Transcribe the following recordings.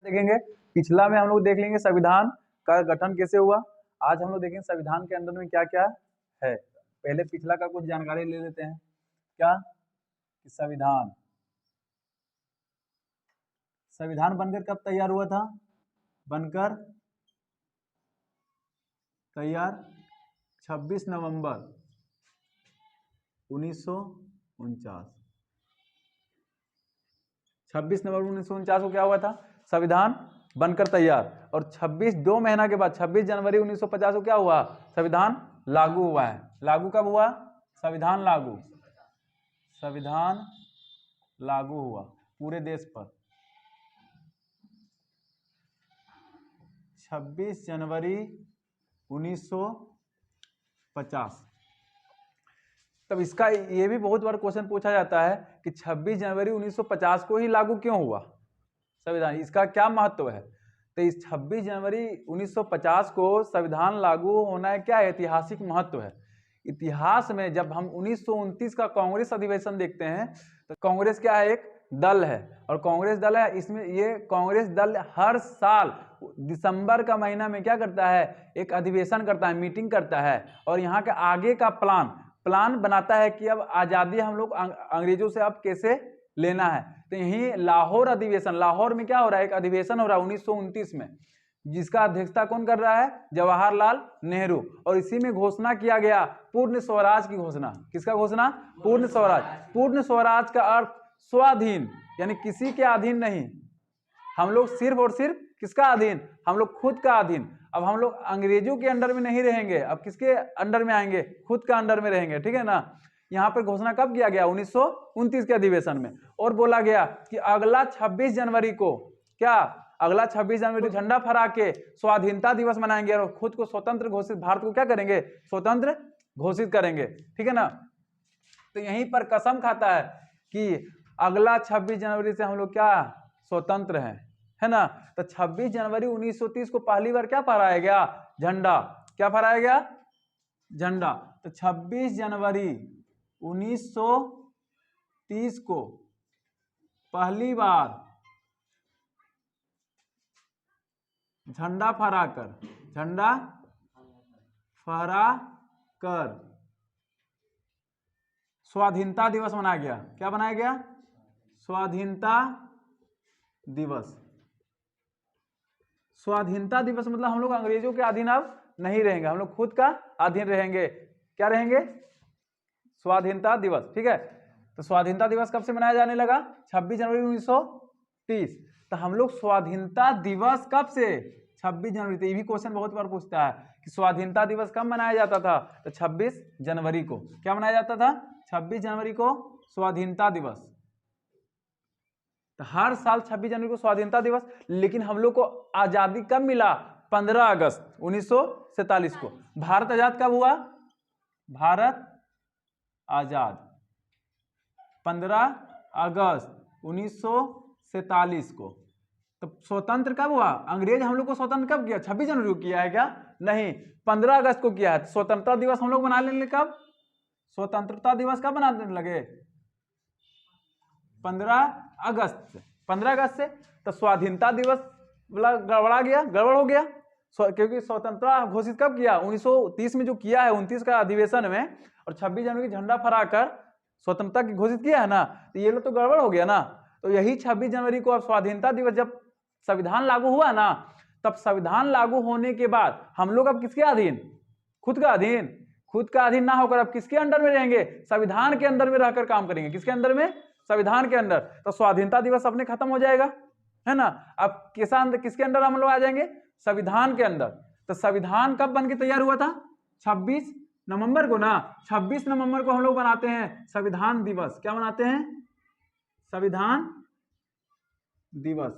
देखेंगे। पिछला में हम लोग देख लेंगे संविधान का गठन कैसे हुआ। आज हम लोग देखेंगे संविधान के अंदर में क्या क्या है। पहले पिछला का कुछ जानकारी ले लेते हैं। क्या कि संविधान बनकर कब तैयार हुआ था? बनकर तैयार 26 नवंबर 1949। 26 नवंबर 1949 को क्या हुआ था? संविधान बनकर तैयार। और 2 महीना के बाद 26 जनवरी 1950 को क्या हुआ? संविधान लागू हुआ है। लागू कब हुआ? संविधान लागू हुआ पूरे देश पर 26 जनवरी 1950। तब इसका ये भी बहुत बार क्वेश्चन पूछा जाता है कि 26 जनवरी 1950 को ही लागू क्यों हुआ संविधान, इसका क्या महत्व है? तो इस 26 जनवरी 1950 को संविधान लागू होना क्या है? ऐतिहासिक महत्व है। इतिहास में जब हम 1929 का कांग्रेस अधिवेशन देखते हैं तो कांग्रेस क्या है? एक दल है। और कांग्रेस दल है, इसमें ये कांग्रेस दल हर साल दिसंबर का महीना में क्या करता है? एक अधिवेशन करता है, मीटिंग करता है और यहाँ के आगे का प्लान बनाता है कि अब आजादी हम लोग अंग्रेजों से अब कैसे लेना है। तो यही लाहौर अधिवेशन, लाहौर में क्या हो रहा है? एक अधिवेशन हो रहा है 1929 में, जिसका अध्यक्षता कौन कर रहा है? जवाहरलाल नेहरू। और इसी में घोषणा किया गया पूर्ण स्वराज की घोषणा। किसका घोषणा? पूर्ण स्वराज। पूर्ण स्वराज का अर्थ स्वाधीन, यानी किसी के अधीन नहीं। हम लोग सिर्फ और सिर्फ किसका अधीन? हम लोग खुद का अधीन। अब हम लोग अंग्रेजों के अंडर में नहीं रहेंगे, अब किसके अंडर में आएंगे? खुद का अंडर में रहेंगे, ठीक है ना। यहाँ पर घोषणा कब किया गया? 1929 के अधिवेशन में। और बोला गया कि अगला 26 जनवरी को क्या? अगला 26 जनवरी झंडा फहरा के स्वाधीनता दिवस मनाएंगे और खुद को स्वतंत्र घोषित, भारत को क्या करेंगे? स्वतंत्र घोषित करेंगे, ठीक है ना। तो यहीं पर कसम खाता है कि अगला 26 जनवरी से हम लोग क्या? स्वतंत्र हैं, है ना। तो 26 जनवरी 1930 को पहली बार क्या फहराया गया? झंडा। क्या फहराया गया? झंडा। तो 26 जनवरी 1930 को पहली बार झंडा फहरा कर स्वाधीनता दिवस मनाया गया। क्या बनाया गया? स्वाधीनता दिवस। स्वाधीनता दिवस मतलब हम लोग अंग्रेजों के अधीन अब नहीं रहेंगे, हम लोग खुद का अधीन रहेंगे। क्या रहेंगे? स्वाधीनता दिवस, ठीक है। तो स्वाधीनता दिवस कब से मनाया जाने लगा? 26 जनवरी 1930। तो हम लोग स्वाधीनता दिवस कब से? 26 जनवरी। तो ये भी क्वेश्चन बहुत बार पूछता है कि स्वाधीनता दिवस कब मनाया जाता था? तो 26 जनवरी को। क्या मनाया जाता था? 26 जनवरी को स्वाधीनता दिवस। तो हर साल 26 जनवरी को स्वाधीनता दिवस। लेकिन हम लोग को आजादी कब मिला? 15 अगस्त 1947 को। भारत आजाद कब हुआ? भारत आजाद 15 अगस्त 1947 को। तो स्वतंत्र कब हुआ? अंग्रेज हम लोग को स्वतंत्र कब किया? 26 जनवरी को किया है क्या? नहीं, 15 अगस्त को किया है। स्वतंत्रता दिवस हम लोग मना लेंगे कब? स्वतंत्रता दिवस कब मनाने लगे? 15 अगस्त से। 15 अगस्त से। तो स्वाधीनता दिवस गड़बड़ा गया, गड़बड़ हो गया, क्योंकि स्वतंत्रता घोषित कब किया? 1930 में जो किया है 29 का अधिवेशन में, और 26 जनवरी की झंडा फहराकर स्वतंत्रता की घोषित किया है ना। तो ये लोग तो गड़बड़ हो गया ना। तो यही 26 जनवरी को अब स्वाधीनता दिवस, जब संविधान लागू हुआ ना, तब संविधान लागू होने के बाद हम लोग अब किसके अधीन? खुद का अधीन। खुद का अधीन ना होकर अब किसके अंडर में रहेंगे? संविधान के अंदर में रहकर काम करेंगे। किसके अंदर में? संविधान के अंदर। तो स्वाधीनता दिवस अपने खत्म हो जाएगा, है ना। अब किसके अंदर हम लोग आ जाएंगे? संविधान के अंदर। तो संविधान कब बन के तैयार हुआ था? 26 नवंबर को ना। 26 नवंबर को हम लोग बनाते हैं संविधान दिवस। क्या बनाते हैं? संविधान दिवस।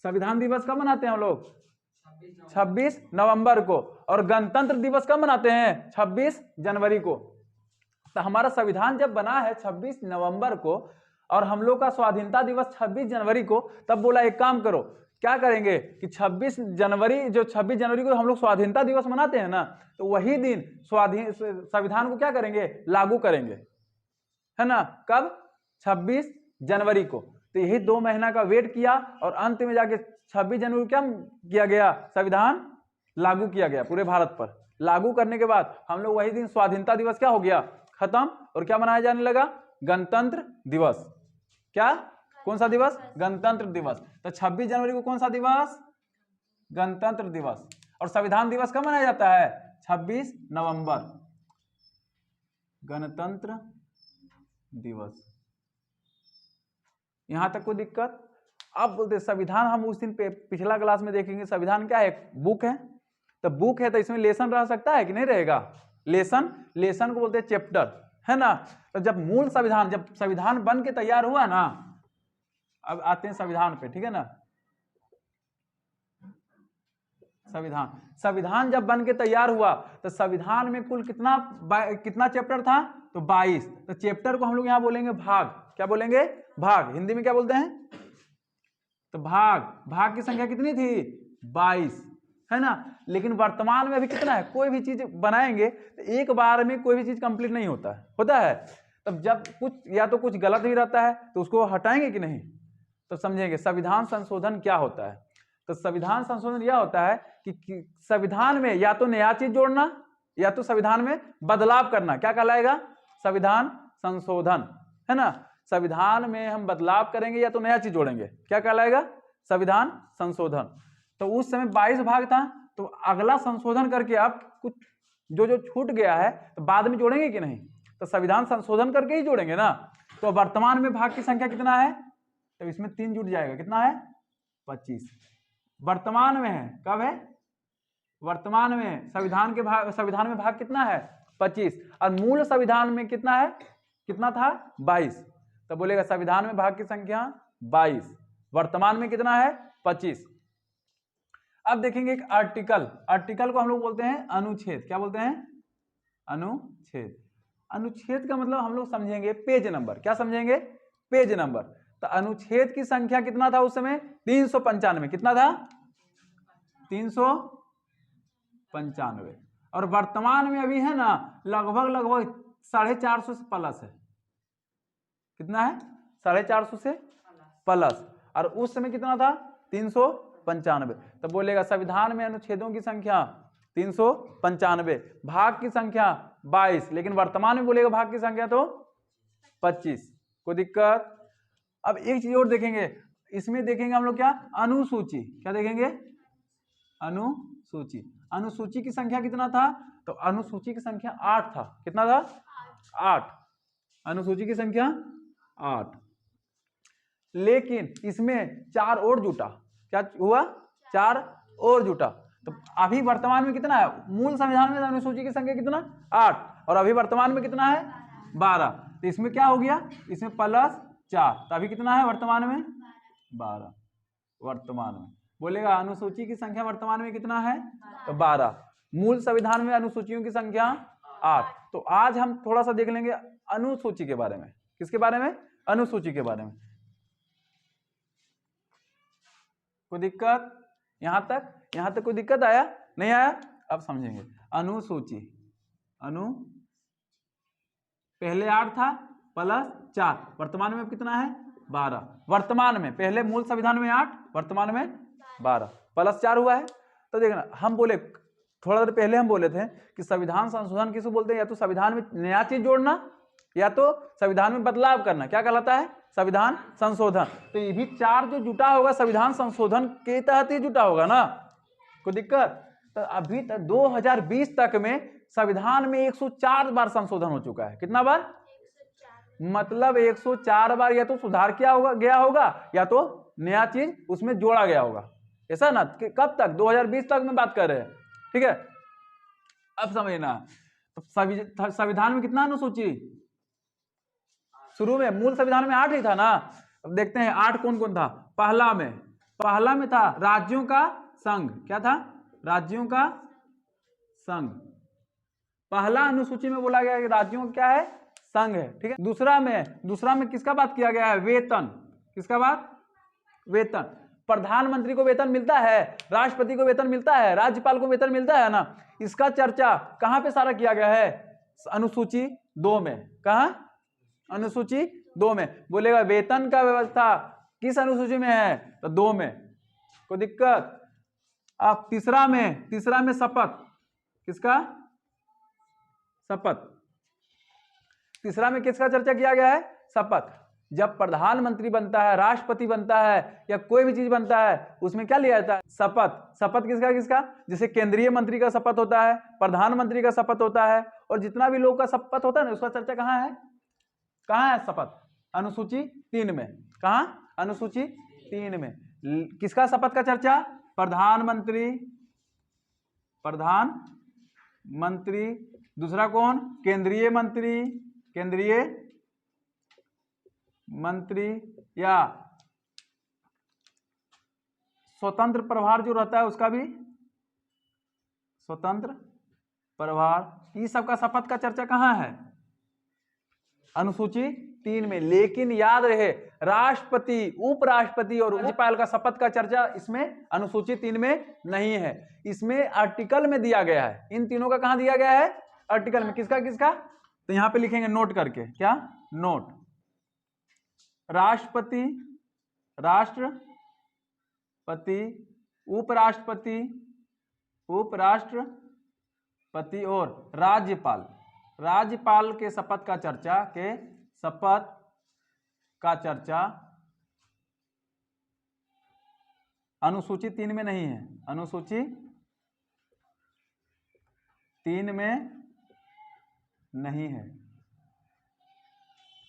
संविधान दिवस कब मनाते हैं हम लोग? 26 नवंबर को। और गणतंत्र दिवस कब मनाते हैं? 26 जनवरी को। तो हमारा संविधान जब बना है 26 नवंबर को और हम लोग का स्वाधीनता दिवस 26 जनवरी को, तब बोला एक काम करो, क्या करेंगे कि 26 जनवरी को हम लोग स्वाधीनता दिवस मनाते हैं ना, तो वही दिन संविधान को क्या करेंगे? लागू करेंगे, है ना। कब? 26 जनवरी को। तो यही 2 महीना का वेट किया और अंत में जाके 26 जनवरी क्या किया गया, संविधान लागू किया गया पूरे भारत पर। लागू करने के बाद हम लोग वही दिन स्वाधीनता दिवस क्या हो गया, खत्म, और क्या मनाया जाने लगा, गणतंत्र दिवस। क्या, कौन सा दिवस, गणतंत्र दिवस। तो 26 जनवरी को कौन सा दिवस, गणतंत्र दिवस। और संविधान दिवस कब मनाया जाता है, 26 नवंबर, गणतंत्र दिवस। यहां तक कोई दिक्कत। अब बोलते संविधान, हम उस दिन पिछला क्लास में देखेंगे संविधान क्या है, बुक है। तो बुक है तो इसमें लेसन रह सकता है कि नहीं रहेगा, लेसन को बोलते हैं चैप्टर, है ना। तो जब मूल संविधान, जब संविधान बन के तैयार हुआ ना, अब आते हैं संविधान पे, ठीक है ना। संविधान जब बन के तैयार हुआ तो संविधान में कुल कितना चैप्टर था, तो 22। तो चैप्टर को हम लोग यहाँ बोलेंगे भाग, क्या बोलेंगे, भाग। हिंदी में क्या बोलते हैं, तो भाग की संख्या कितनी थी, 22, है ना। लेकिन वर्तमान में अभी कितना है, कोई भी चीज बनाएंगे तो एक बार में कोई भी चीज कंप्लीट नहीं होता है। तब जब कुछ या तो कुछ गलत भी रहता है तो उसको हटाएंगे कि नहीं, तो समझेंगे संविधान संशोधन क्या होता है। तो संविधान संशोधन यह होता है कि संविधान में या तो नया चीज जोड़ना या तो संविधान में बदलाव करना, क्या कहलाएगा, संविधान संशोधन, है ना। संविधान में हम बदलाव करेंगे या तो नया चीज जोड़ेंगे, क्या कहलाएगा, संविधान संशोधन। तो उस समय 22 भाग था, तो अगला संशोधन करके आप कुछ जो छूट गया है तो बाद में जोड़ेंगे कि नहीं, तो संविधान संशोधन करके ही जोड़ेंगे ना। तो वर्तमान में भाग की संख्या कितना है, तो इसमें 3 जुड़ जाएगा, कितना है, 25 वर्तमान में है। कब है, वर्तमान में संविधान में भाग कितना है, 25, और मूल संविधान में कितना है, कितना था, 22। तो बोलेगा संविधान में भाग की संख्या 22, वर्तमान में कितना है, 25। अब देखेंगे एक आर्टिकल को हम लोग बोलते हैं अनुच्छेद, क्या बोलते हैं, अनुच्छेद। अनुच्छेद का मतलब हम लोग समझेंगे पेज नंबर, क्या समझेंगे, पेज नंबर। तो अनुच्छेद की संख्या कितना था उस समय, 395, कितना था, 395। और वर्तमान में अभी है ना लगभग 450 से प्लस है, कितना है, 450 से प्लस, और उस समय कितना था, 395। तो बोलेगा संविधान में अनुच्छेदों की संख्या 395, भाग की संख्या 22, लेकिन वर्तमान में बोलेगा भाग की संख्या तो 25। कोई दिक्कत। अब एक चीज और देखेंगे, इसमें देखेंगे हम लोग क्या, अनुसूची, क्या देखेंगे, अनुसूची की संख्या कितना था, तो अनुसूची की संख्या 8 था, कितना था, 8, अनुसूची की संख्या 8। लेकिन इसमें 4 और जुटा, क्या हुआ, 4 और जुटा। तो अभी वर्तमान में कितना है, मूल संविधान में अनुसूची की संख्या कितना, 8, और अभी वर्तमान में कितना है, 12। तो इसमें क्या हो गया, इसमें +4, तो अभी कितना है वर्तमान में, 12 वर्तमान में। बोलेगा अनुसूची की संख्या वर्तमान में कितना है, तो 12, मूल संविधान में अनुसूचियों की संख्या 8। तो आज हम थोड़ा सा देख लेंगे अनुसूची के बारे में, किसके बारे में, अनुसूची के बारे में। कोई दिक्कत, यहां तक कोई दिक्कत आया, नहीं आया, अब समझेंगे। अनुसूची, पहले 8 था +4, वर्तमान में कितना है, 12। वर्तमान में पहले मूल संविधान में 8, वर्तमान में 12, +4 हुआ है। तो देखना, हम बोले थोड़ा देर पहले, हम बोले थे कि संविधान संशोधन किसको बोलते हैं, या तो संविधान में नया चीज जोड़ना या तो संविधान में बदलाव करना, क्या कहलाता है, संविधान संशोधन। तो ये भी 4 जो जुटा होगा संविधान संशोधन के तहत ही जुटा होगा ना, कोई दिक्कत। तो अभी तक 2020 तक में संविधान में 104 बार संशोधन हो चुका है, कितना बार, मतलब 104 बार या तो सुधार किया होगा, गया होगा, या तो नया चीज उसमें जोड़ा गया होगा, ऐसा ना। कब तक, 2020 तक में बात कर रहे हैं, ठीक है। अब समझना, तो संविधान में कितना अनुसूची, शुरू में मूल संविधान में 8 ही था ना। अब देखते हैं 8 कौन कौन था। पहला में था राज्यों का संघ, क्या था, राज्यों का संघ। पहला अनुसूची में बोला गया कि राज्यों का क्या है, संघ है, ठीक है। दूसरा में किसका बात किया गया है, वेतन, किसका बात, वेतन। प्रधानमंत्री को वेतन मिलता है, राष्ट्रपति को वेतन मिलता है, राज्यपाल को वेतन मिलता है ना। इसका चर्चा कहां पे सारा किया गया है, अनुसूची 2 में। कहां, अनुसूची 2 में। बोलेगा वेतन का व्यवस्था किस अनुसूची में है? तो 2 में। कोई दिक्कत? अब तीसरा में शपथ, किसका? शपथ। तीसरा में किसका चर्चा किया गया है? शपथ। जब प्रधानमंत्री बनता है, राष्ट्रपति बनता है या कोई भी चीज बनता है, उसमें क्या लिया जाता है? शपथ। शपथ किसका किसका? जैसे केंद्रीय मंत्री का शपथ होता है, प्रधानमंत्री का शपथ होता है, और जितना भी लोग का शपथ होता है ना, उसका चर्चा कहाँ है? कहाँ है शपथ? अनुसूची 3 में। कहाँ? अनुसूची 3 में। किसका शपथ का चर्चा? प्रधानमंत्री। दूसरा कौन? केंद्रीय मंत्री या स्वतंत्र प्रभार जो रहता है उसका भी स्वतंत्र प्रभार। ये सबका शपथ का चर्चा कहाँ है? अनुसूची 3 में। लेकिन याद रहे, राष्ट्रपति, उपराष्ट्रपति और राज्यपाल का शपथ का चर्चा इसमें अनुसूची 3 में नहीं है। इसमें आर्टिकल में दिया गया है। इन तीनों का कहां दिया गया है? आर्टिकल में। किसका किसका? तो यहां पे लिखेंगे नोट करके। क्या? नोट। राष्ट्रपति, उपराष्ट्रपति और राज्यपाल के शपथ का चर्चा अनुसूची 3 में नहीं है। अनुसूची 3 में नहीं है।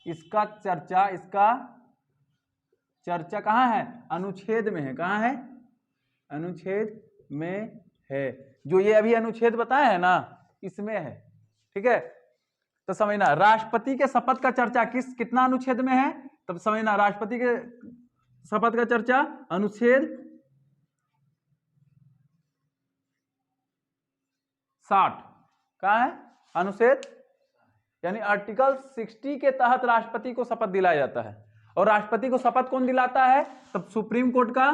इसका चर्चा कहाँ है? अनुच्छेद में है। कहाँ है? अनुच्छेद में है। जो ये अभी अनुच्छेद बताया है ना, इसमें है। ठीक है, तो समझना राष्ट्रपति के शपथ का चर्चा कितना अनुच्छेद में है? तब समझना राष्ट्रपति के शपथ का चर्चा अनुच्छेद 60। कहाँ है? अनुच्छेद, यानी आर्टिकल 60 के तहत राष्ट्रपति को शपथ दिलाया जाता है। और राष्ट्रपति को शपथ कौन दिलाता है? तब सुप्रीम कोर्ट का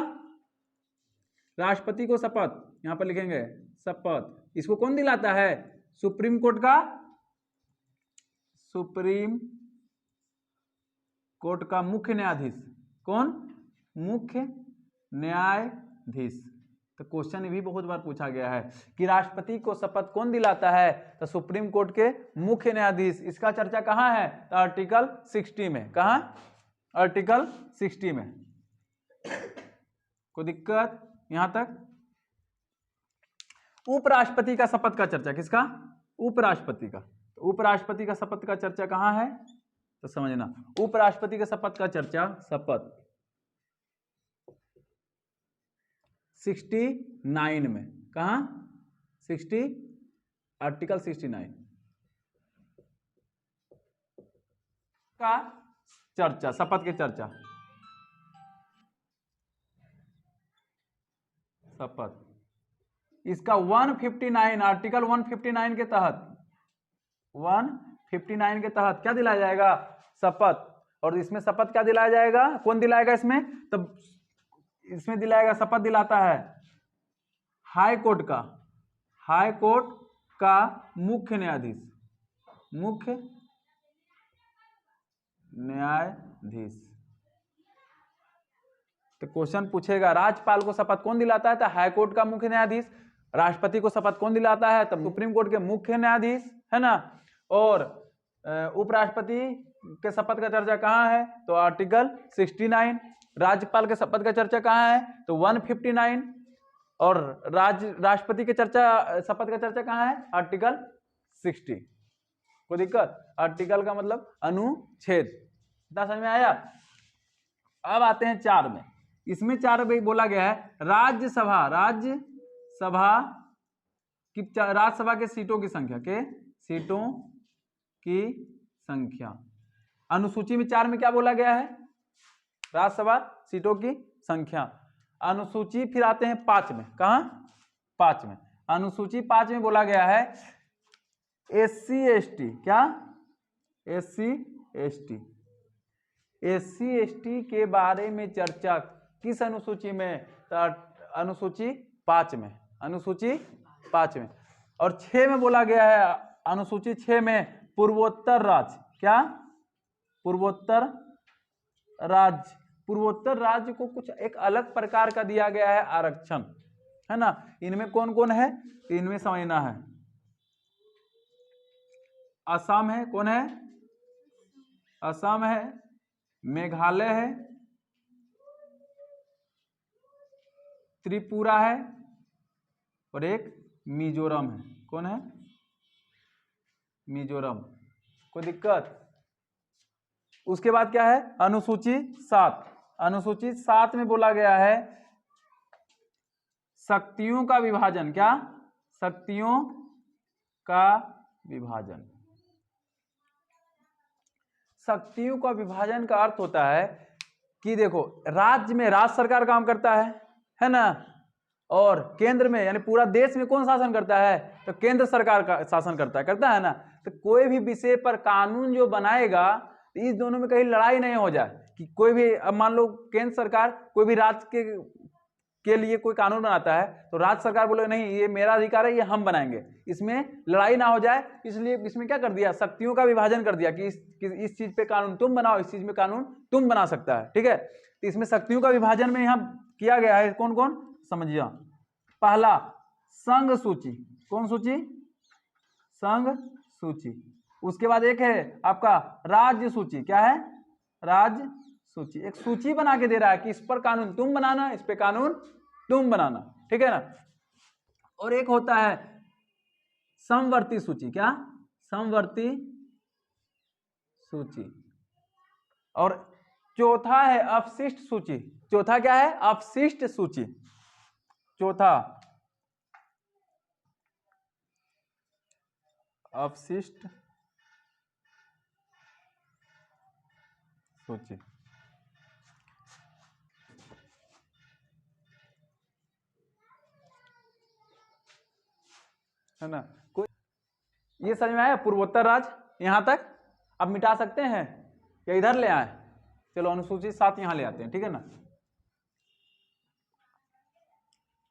राष्ट्रपति को शपथ, यहां पर लिखेंगे शपथ, इसको कौन दिलाता है? सुप्रीम कोर्ट का मुख्य न्यायाधीश। कौन? मुख्य न्यायाधीश। तो क्वेश्चन भी बहुत बार पूछा गया है कि राष्ट्रपति को शपथ कौन दिलाता है? तो सुप्रीम कोर्ट के मुख्य न्यायाधीश। इसका चर्चा कहां है? तो आर्टिकल 60 में। कहां? आर्टिकल 60 में। कोई दिक्कत यहां तक? उपराष्ट्रपति का शपथ का चर्चा किसका? उपराष्ट्रपति का। तो उपराष्ट्रपति का शपथ का चर्चा कहां है? तो समझना उपराष्ट्रपति का शपथ का चर्चा, शपथ 69 में। कहां? 60, आर्टिकल 69 का चर्चा, शपथ की चर्चा, शपथ। इसका 159, आर्टिकल 159 के तहत, 159 के तहत क्या दिलाया जाएगा? शपथ। और इसमें शपथ क्या दिलाया जाएगा? कौन दिलाएगा इसमें? तब इसमें दिलाएगा, शपथ दिलाता है हाई कोर्ट का मुख्य न्यायाधीश। तो क्वेश्चन पूछेगा राज्यपाल को शपथ कौन दिलाता है? तो हाई कोर्ट का मुख्य न्यायाधीश। राष्ट्रपति को शपथ कौन दिलाता है? तब सुप्रीम कोर्ट के मुख्य न्यायाधीश, है ना। और उपराष्ट्रपति के शपथ का चर्चा कहाँ है? तो आर्टिकल 69। राज्यपाल के शपथ का चर्चा कहाँ है? तो 159। और राष्ट्रपति के शपथ का चर्चा कहाँ है? आर्टिकल 60। कोई दिक्कत? आर्टिकल का मतलब अनुच्छेद। इतना समझ में आया? अब आते हैं 4 में। इसमें 4 में बोला गया है राज्यसभा के सीटों की संख्या, अनुसूची में 4 में क्या बोला गया है? राज्यसभा सीटों की संख्या। अनुसूची फिर आते हैं 5 में। कहां? 5 में। अनुसूची 5 में बोला गया है SC ST। क्या? SC ST के बारे में चर्चा किस अनुसूची में? अनुसूची 5 में। अनुसूची 5 में। और 6 में बोला गया है, अनुसूची 6 में पूर्वोत्तर राज्य। क्या? पूर्वोत्तर राज्य पूर्वोत्तर राज्य को कुछ एक अलग प्रकार का दिया गया है आरक्षण, है ना। इनमें कौन कौन है, तो इनमें समझना है, असम है, कौन है, असम है, मेघालय है, त्रिपुरा है और एक मिजोरम है। कौन है, मिजोरम। कोई दिक्कत। उसके बाद क्या है, अनुसूची 7। अनुसूची 7 में बोला गया है शक्तियों का विभाजन। क्या, शक्तियों का विभाजन। शक्तियों का विभाजन का अर्थ होता है कि देखो, राज्य में राज्य सरकार काम करता है ना, और केंद्र में यानी पूरा देश में कौन शासन करता है, तो केंद्र सरकार का शासन करता है ना। तो कोई भी विषय पर कानून जो बनाएगा, इस दोनों में कहीं लड़ाई नहीं हो जाए कि कोई भी, अब मान लो केंद्र सरकार कोई भी राज्य के लिए कोई कानून बनाता है, तो राज्य सरकार बोले नहीं ये मेरा अधिकार है, ये हम बनाएंगे, इसमें लड़ाई ना हो जाए, इसलिए इसमें क्या कर दिया, शक्तियों का विभाजन कर दिया कि इस चीज पे कानून तुम बनाओ, इस चीज में कानून तुम बना सकता है। ठीक है, तो इसमें शक्तियों का विभाजन में यहाँ किया गया है। कौन कौन, समझिए। पहला, संघ सूची। कौन सूची, संघ सूची। उसके बाद एक है आपका राज्य सूची। क्या है, राज्य सूची। एक सूची बना के दे रहा है कि इस पर कानून तुम बनाना, इस पे कानून तुम बनाना, ठीक है ना। और एक होता है समवर्ती सूची। क्या, समवर्ती सूची। और चौथा है अपशिष्ट सूची। चौथा क्या है, अपशिष्ट सूची। चौथा अपशिष्ट सूची, है ना। कोई ये समझ में आया पूर्वोत्तर राज्य यहां तक। अब मिटा सकते हैं या इधर ले आए, चलो अनुसूची 7 यहां ले आते हैं, ठीक है ना।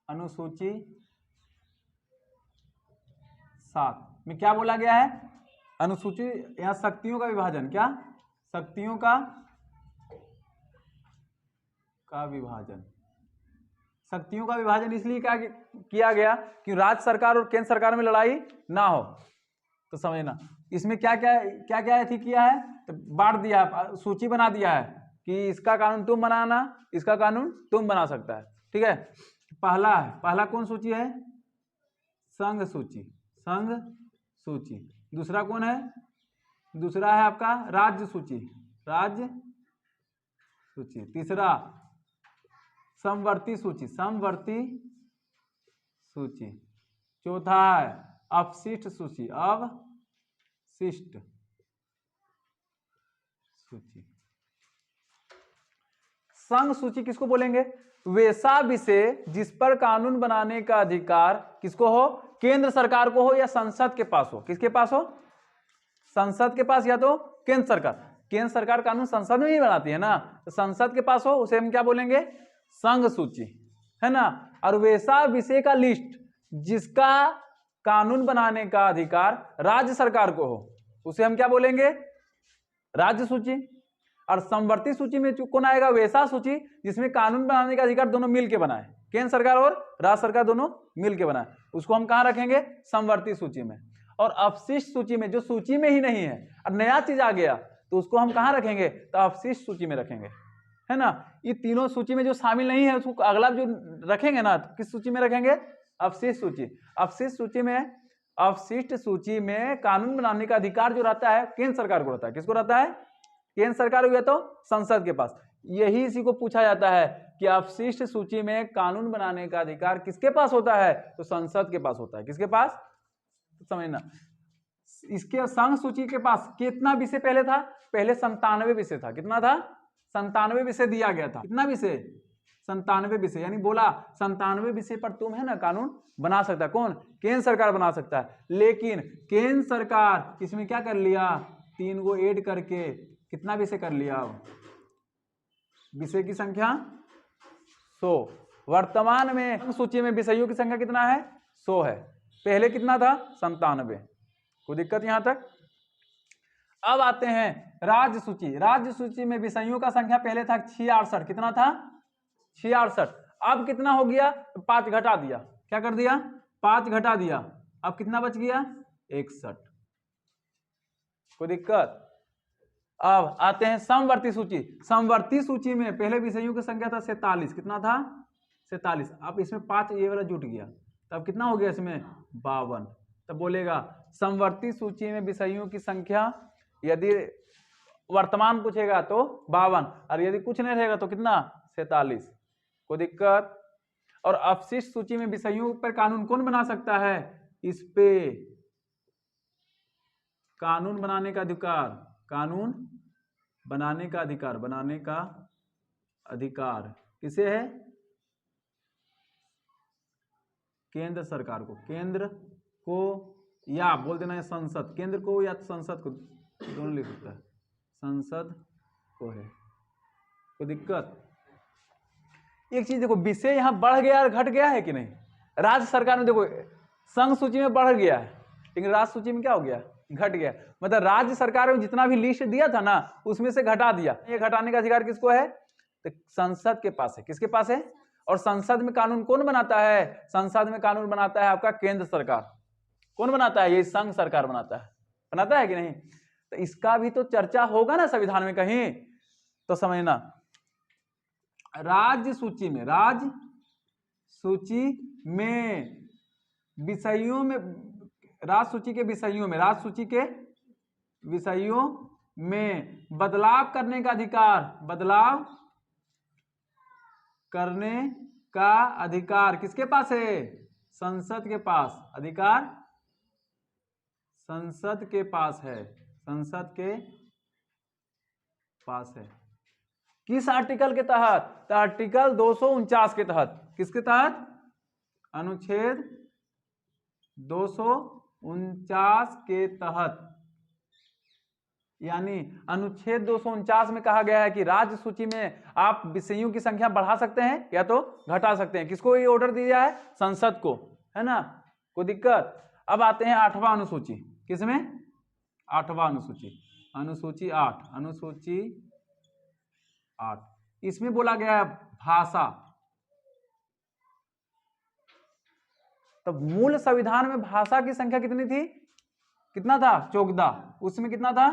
अनुसूची 7 में क्या बोला गया है, अनुसूची यहां शक्तियों का विभाजन। क्या, शक्तियों का विभाजन। शक्तियों का विभाजन इसलिए क्या किया गया कि राज्य सरकार और केंद्र सरकार में लड़ाई ना हो। तो समझना इसमें क्या क्या थी किया है, तो बांट दिया, सूची बना दिया है कि इसका कानून तुम बनाना, इसका कानून तुम बना सकता है। ठीक है, पहला है, पहला कौन सूची है, संघ सूची। संघ सूची। दूसरा कौन है, दूसरा है आपका राज्य सूची। राज्य सूची। तीसरा समवर्ती सूची। समवर्ती सूची। चौथा है अपशिष्ट सूची। अवशिष्ट सूची। संघ सूची किसको बोलेंगे, वैसा विषय जिस पर कानून बनाने का अधिकार किसको हो, केंद्र सरकार को हो या संसद के पास हो। किसके पास हो, संसद के पास या तो केंद्र सरकार। केंद्र सरकार कानून संसद में ही बनाती है ना, तो संसद के पास हो उसे हम क्या बोलेंगे, संघ सूची, है ना। और वैसा विषय का लिस्ट जिसका कानून बनाने का अधिकार राज्य सरकार को हो उसे हम क्या बोलेंगे, राज्य सूची। और समवर्ती सूची में कौन आएगा, वैसा सूची जिसमें कानून बनाने का अधिकार दोनों मिलके बनाए, केंद्र सरकार और राज्य सरकार दोनों मिलके बनाए, उसको हम कहां रखेंगे, समवर्ती सूची में। और अपशिष्ट सूची में जो सूची में ही नहीं है और नया चीज आ गया तो उसको हम कहां रखेंगे, तो अपशिष्ट सूची में रखेंगे, है ना। ये तीनों सूची में जो शामिल नहीं है उसको अगला जो रखेंगे ना, तो किस सूची में रखेंगे, अपशिष्ट सूची। अपशिष्ट सूची में, अपशिष्ट सूची में कानून बनाने का अधिकार जो रहता है केंद्र सरकार को रहता है। किसको रहता है, केंद्र सरकार हो या तो संसद के पास। यही इसी को पूछा जाता है कि अपशिष्ट सूची में कानून बनाने का अधिकार किसके पास होता है, तो संसद के पास होता है। किसके पास, तो समझना इसके संघ सूची के पास कितना विषय पहले था, पहले 97 विषय था। कितना था, 97 विषय दिया गया था। कितना विषय, 97 विषय, यानी बोला 97 विषय पर तुम है ना कानून बना सकता है। कौन, केंद्र सरकार बना सकता है। लेकिन केंद्र सरकार इसमें क्या कर लिया, 3 को ऐड करके कितना विषय कर लिया, विषय की संख्या 100। वर्तमान में सूची में विषयों की संख्या कितना है, 100 है। पहले कितना था, 97। कोई दिक्कत यहां तक। अब आते हैं राज्य सूची। राज्य सूची में विषयों का संख्या पहले था 66, कितना था 66, अब कितना हो गया 5 घटा दिया, क्या कर दिया 5 घटा दिया, अब कितना बच गया 61। कोई दिक्कत? अब आते हैं समवर्ती सूची। समवर्ती सूची में पहले विषयों की संख्या था 47, कितना था 47, अब इसमें 5 ये वाला जुट गया, तब कितना हो गया इसमें 52। तब बोलेगा समवर्ती सूची में विषयों की संख्या, यदि वर्तमान पूछेगा तो 52, और यदि कुछ नहीं रहेगा तो कितना 47। कोई दिक्कत? और अवशिष्ट सूची में विषयों पर कानून कौन बना सकता है? इस पे कानून बनाने का अधिकार, कानून बनाने का अधिकार, बनाने का अधिकार किसे है? केंद्र सरकार को, केंद्र को, या बोल देना है संसद, केंद्र को या संसद को, दोनों लिख सकता है, संसद को है। कोई दिक्कत? एक चीज देखो, विषय यहां बढ़ गया और घट गया है कि नहीं? राज्य सरकार में देखो संघ सूची में बढ़ गया है, लेकिन राज्य सूची में क्या हो गया घट गया। मतलब राज्य सरकार में जितना भी लिस्ट दिया था ना उसमें से घटा दिया। ये घटाने का अधिकार किसको है? तो संसद के पास है। किसके पास है? और संसद में कानून कौन बनाता है? संसद में कानून बनाता है आपका केंद्र सरकार। कौन बनाता है? ये संघ सरकार बनाता है। बनाता है कि नहीं? तो इसका भी तो चर्चा होगा ना संविधान में कहीं, तो समझना। राज्य सूची में, राज्य सूची में विषयों में, राज्य सूची के विषयों में, राज्य सूची के विषयों में बदलाव करने का अधिकार, बदलाव करने का अधिकार किसके पास है? संसद के पास। अधिकार संसद के पास है, संसद के पास है। किस आर्टिकल के तहत? तो आर्टिकल 249 के तहत। किसके तहत? अनुच्छेद 249 के तहत। यानी अनुच्छेद 249 में कहा गया है कि राज्य सूची में आप विषयों की संख्या बढ़ा सकते हैं या तो घटा सकते हैं। किसको ये ऑर्डर दिया है? संसद को, है ना? कोई दिक्कत? अब आते हैं 8वां अनुसूची। किसमें? 8वां अनुसूची, अनुसूची 8, अनुसूची 8। इसमें बोला गया है भाषा। तो मूल संविधान में भाषा की संख्या कितनी थी? कितना था? 14। उसमें कितना था?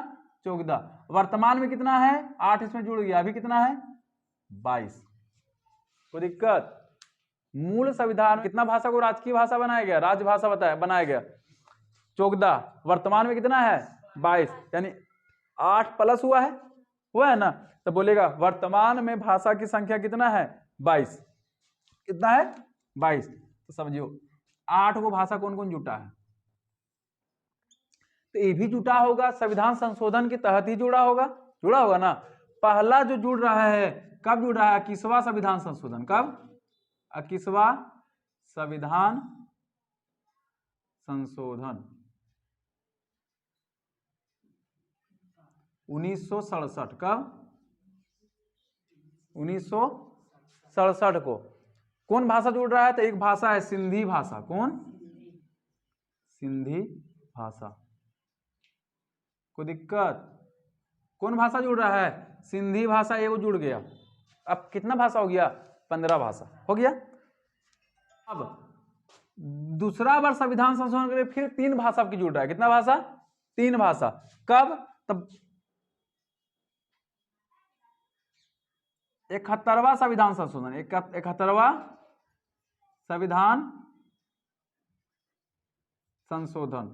14। वर्तमान में कितना है? 8 इसमें जुड़ गया, अभी कितना है? 22। कोई दिक्कत? मूल संविधान कितना भाषा को राजकीय भाषा बनाया गया, राजभाषा बनाया गया 14। वर्तमान में कितना है? 22, यानी 8 प्लस हुआ है ना? तो बोलेगा वर्तमान में भाषा की संख्या कितना है? 22। कितना है? 22। तो समझियो 8 को भाषा कौन कौन जुटा है? तो ये भी जुटा होगा, संविधान संशोधन के तहत ही जुड़ा होगा ना। पहला जो जुड़ रहा है, कब जुड़ रहा है? 21वां संविधान संशोधन। कब? 21वां संविधान संशोधन 1967। कब? 1967 को। कौन भाषा जुड़ रहा है? तो एक भाषा है सिंधी भाषा। कौन? सिंधी भाषा। कोई दिक्कत? कौन भाषा जुड़ रहा है? सिंधी भाषा एगो जुड़ गया। अब कितना भाषा हो गया? 15 भाषा हो गया। अब दूसरा बार संविधान संशोधन के लिए फिर 3 भाषा की जुड़ रहा है। कितना भाषा? 3 भाषा। कब? तब 71वां संविधान संशोधन, 71वां संविधान संशोधन।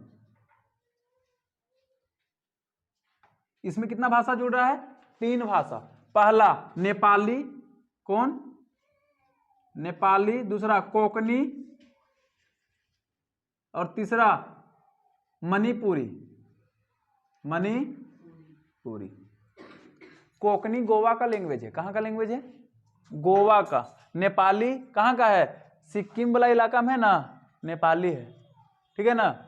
इसमें कितना भाषा जुड़ रहा है? 3 भाषा। पहला नेपाली। कौन? नेपाली। दूसरा कोंकणी, और तीसरा मणिपुरी। मणिपुरी। कोंकणी गोवा का लैंग्वेज है। कहाँ का लैंग्वेज है? गोवा का। नेपाली कहाँ का है? सिक्किम वाला इलाका में है ना, नेपाली है। ठीक है ना?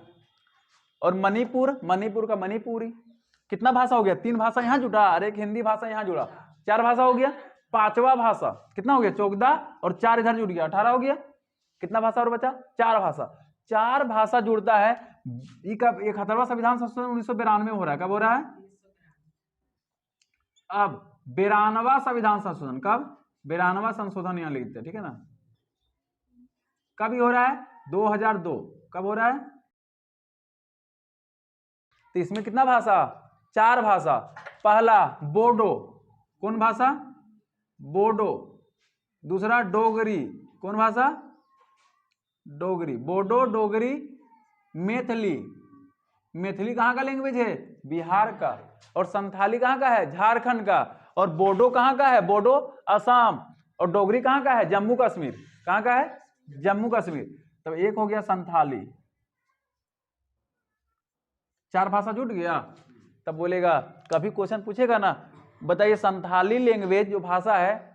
और मणिपुर, मणिपुर का मणिपुरी। कितना भाषा हो गया? 3 भाषा यहां जुड़ा और एक हिंदी भाषा यहां जुड़ा, 4 भाषा हो गया। 5वां भाषा कितना हो गया? 14, और 4 इधर जुड़ गया, 18 हो गया। कितना भाषा और बचा? 4 भाषा। 4 भाषा जुड़ता है। 71वां संविधान संशोधन 1992 में हो रहा है। कब हो रहा है? अब 92वां संविधान संशोधन कब, 92वां संशोधन यहां लिखते हैं, ठीक है ना। कब हो रहा है, 2002। कब हो रहा है, तो इसमें कितना भाषा, 4 भाषा। पहला बोडो, कौन भाषा, बोडो। दूसरा डोगरी, कौन भाषा, डोगरी। बोडो, डोगरी, मैथिली। मैथिली कहाँ का लैंग्वेज है, बिहार का। और संथाली कहाँ का है, झारखंड का। और बोडो कहाँ का है, बोडो असम। और डोगरी कहाँ का है, जम्मू कश्मीर। कहाँ का है, जम्मू कश्मीर। तो एक हो गया संथाली, 4 भाषा जुट गया। तब बोलेगा, कभी क्वेश्चन पूछेगा ना, बताइए संथाली लैंग्वेज जो भाषा है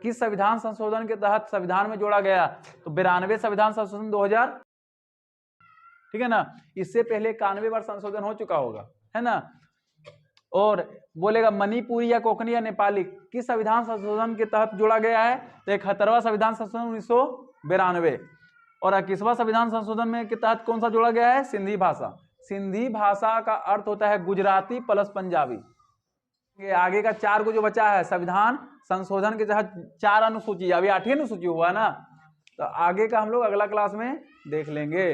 किस संविधान संशोधन के तहत संविधान में जोड़ा गया, तो 92 संविधान संशोधन 2000, ठीक है ना। इससे पहले 91 बार संशोधन हो चुका होगा, है ना। और बोलेगा मणिपुरी या कोंकणी या नेपाली किस संविधान संशोधन के तहत जोड़ा गया है, तो 71वां संविधान संशोधन 1992। और 21वां संविधान संशोधन में के तहत कौन सा जोड़ा गया है, सिंधी भाषा। सिंधी भाषा का अर्थ होता है गुजराती प्लस पंजाबी। ये आगे का 4 को जो बचा है संविधान संशोधन के तहत 4 अनुसूची, अभी 8वीं अनुसूची हुआ ना, तो आगे का हम लोग अगला क्लास में देख लेंगे।